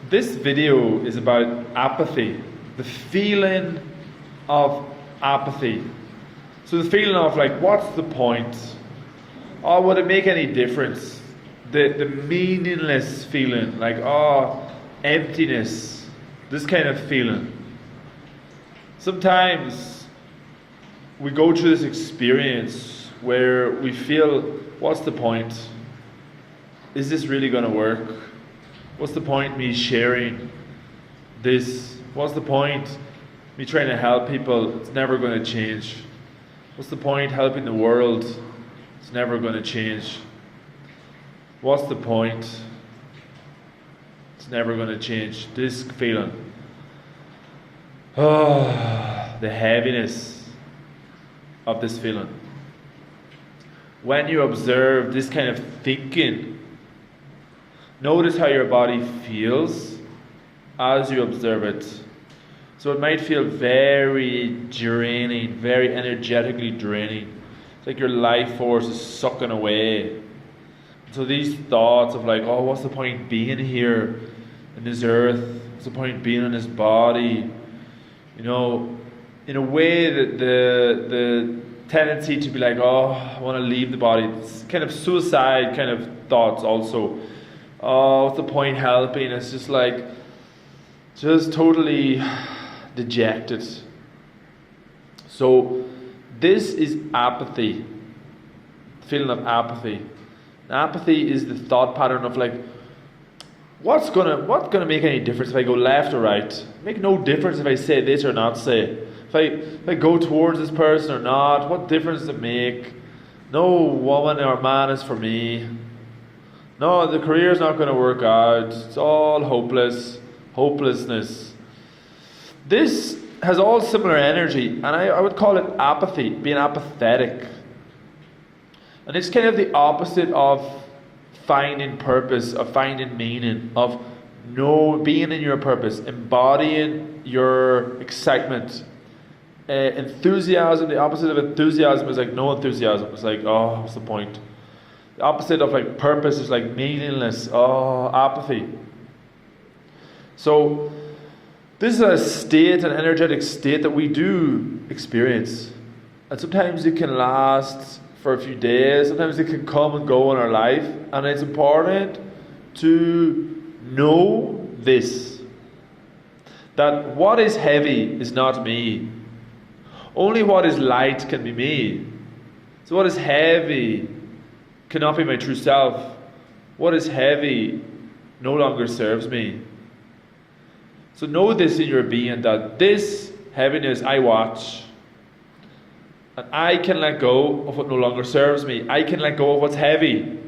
This video is about apathy, the feeling of apathy. So the feeling of like, what's the point? Oh, would it make any difference? The meaningless feeling, like, oh, emptiness, this kind of feeling. Sometimes we go through this experience where we feel, what's the point? Is this really going to work? What's the point me sharing this? What's the point me trying to help people? It's never going to change. What's the point helping the world? It's never going to change. What's the point? It's never going to change. This feeling. Oh, the heaviness of this feeling. When you observe this kind of thinking, notice how your body feels as you observe it. So it might feel very draining, very energetically draining. It's like your life force is sucking away. So these thoughts of like, oh, what's the point being here in this earth? What's the point being in this body? You know, in a way that the tendency to be like, oh, I want to leave the body. It's kind of suicide kind of thoughts also. Oh, what's the point helping? It's just like, just totally dejected. So this is apathy, feeling of apathy. Apathy is the thought pattern of like, what's gonna make any difference if I go left or right? Make no difference if I say this or not say. If I go towards this person or not, what difference does it make? No woman or man is for me. No, the career's not going to work out. It's all hopelessness. This has all similar energy, and I would call it apathy, being apathetic. And it's kind of the opposite of finding purpose, of finding meaning, of being in your purpose, embodying your excitement. Enthusiasm, the opposite of enthusiasm is like no enthusiasm. It's like, oh, what's the point? The opposite of like purpose is like meaningless. Oh, apathy. So this is a state, an energetic state that we do experience. And sometimes it can last for a few days. Sometimes it can come and go in our life. And it's important to know this. That what is heavy is not me. Only what is light can be me. So what is heavy cannot be my true self. What is heavy no longer serves me. So know this in your being, that this heaviness I watch, and I can let go of what no longer serves me. I can let go of what's heavy.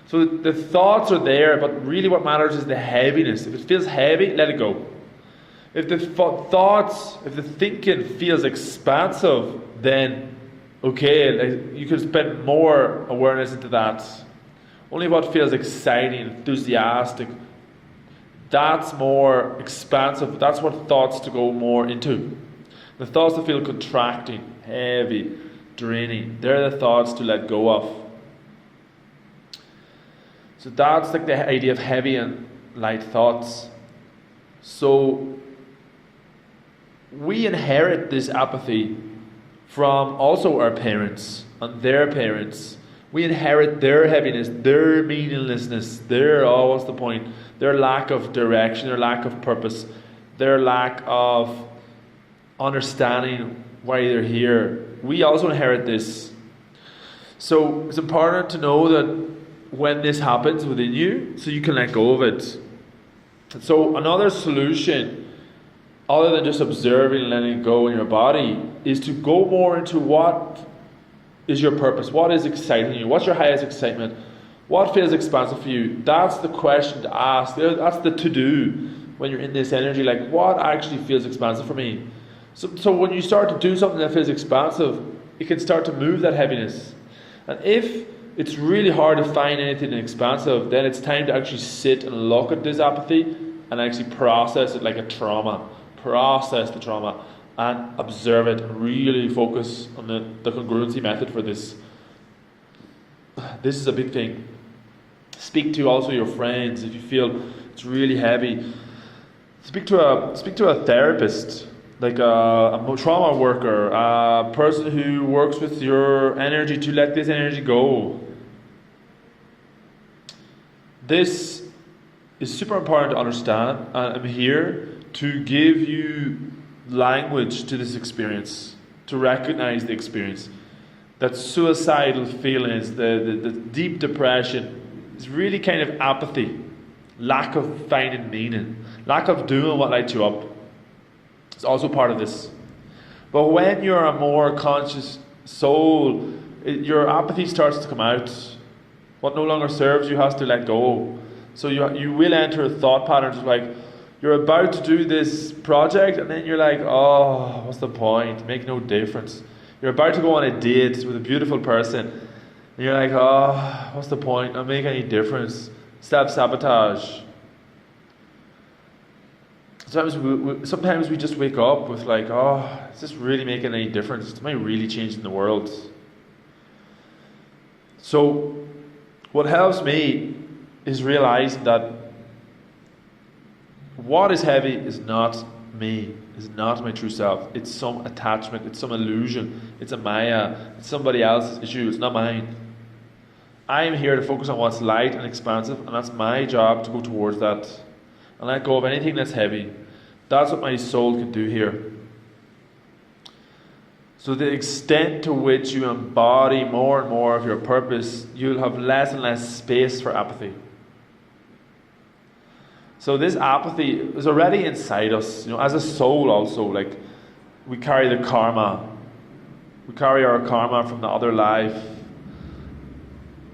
So the thoughts are there, but really what matters is the heaviness. If it feels heavy, let it go. If the thoughts, if the thinking feels expansive, then okay, you can spend more awareness into that. Only what feels exciting, enthusiastic, that's more expansive. That's what thoughts to go more into. The thoughts that feel contracting, heavy, draining, they're the thoughts to let go of. So that's like the idea of heavy and light thoughts. So we inherit this apathy from also our parents and their parents. We inherit their heaviness, their meaninglessness, what's the point? Their lack of direction, their lack of purpose, their lack of understanding why they're here. We also inherit this. So it's important to know that when this happens within you, so you can let go of it. And so another solution, other than just observing and letting it go in your body, is to go more into what is your purpose, what is exciting you, what's your highest excitement, what feels expansive for you. That's the question to ask, that's the to-do when you're in this energy, like what actually feels expansive for me. So when you start to do something that feels expansive, it can start to move that heaviness. And if it's really hard to find anything expansive, then it's time to actually sit and look at this apathy and actually process it like a trauma. Process the trauma and observe it and really focus on the congruency method for this. This is a big thing. Speak to also your friends if you feel it's really heavy. Speak to a therapist, like a trauma worker, a person who works with your energy to let this energy go. This is super important to understand, and I'm here to give you language to this experience, to recognize the experience. That suicidal feelings, the deep depression, is really kind of apathy, lack of finding meaning, lack of doing what lights you up. It's also part of this. But when you're a more conscious soul, your apathy starts to come out. What no longer serves you has to let go. So you will enter thought patterns like, you're about to do this project, and then you're like, oh, what's the point? Make no difference. You're about to go on a date with a beautiful person, and you're like, oh, what's the point? Not make any difference. Self-sabotage. Sometimes we just wake up with like, oh, is this really making any difference? Am I really changing the world? So, what helps me is realizing that what is heavy is not me, is not my true self. It's some attachment, it's some illusion, it's a maya, it's somebody else's issue, it's not mine. I am here to focus on what's light and expansive, and that's my job to go towards that and let go of anything that's heavy. That's what my soul can do here. So the extent to which you embody more and more of your purpose, you'll have less and less space for apathy. So this apathy is already inside us, as a soul also. Like, we carry the karma. We carry our karma from the other life.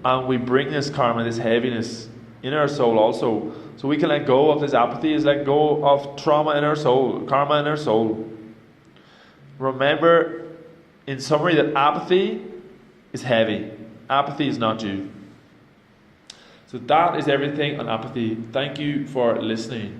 And we bring this karma, this heaviness, in our soul also. So we can let go of this apathy, is let go of trauma in our soul, karma in our soul. Remember, in summary, that apathy is heavy. Apathy is not you. So that is everything on apathy. Thank you for listening.